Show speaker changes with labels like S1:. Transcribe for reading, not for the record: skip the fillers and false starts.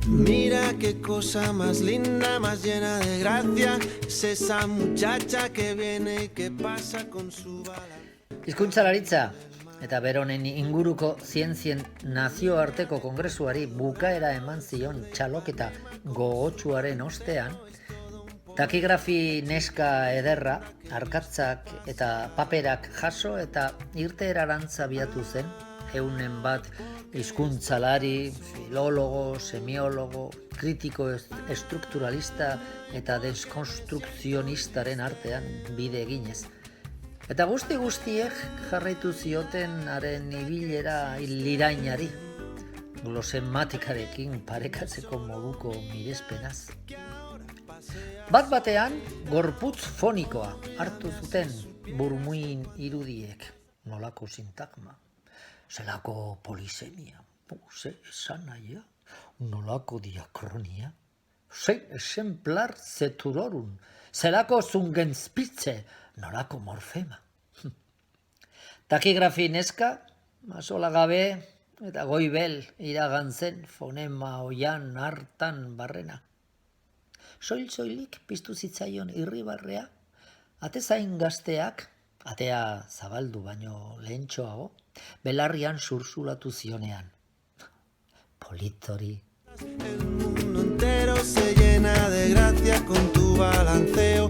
S1: Mira qué cosa más linda, más llena de gracia, es esa muchacha que viene y que pasa con su bala.
S2: Hizkuntzalaritza eta beronen inguruko zientzien nazioarteko kongresuari bukaera eman zion txaloketa gogotsuaren ostean, takigrafi neska ederra, arkatzak eta paperak jaso eta irteerarantza biatu zen, eunen bat hizkuntzalari, filologo, semiologo, kritiko estrukturalista eta deskonstrukzionistaren artean bide eginez. Eta guztiek jarraitu zioten haren ibilera lirainari, glosematikarekin parekatzeko moduko mirespenaz. Bat-batean, gorputz fonikoa hartu zuten burmuin irudiek, nolako sintagma, zelako polisemia, ze esan nahia, nolako diakronia, ze exemplar zeturorun, zelako zungenspitze, nolako morfema. Takigrafi neska, masola gabe eta goibel iragantzen fonema oian hartan barrena. Soil-soilik piztu zitzaion irribarrea, atezain gazteak, atea zabaldu baino lehentxoago, belarrian sursulatu zionean. Politori.
S1: El mundo entero se llena de gracia con tu balanceo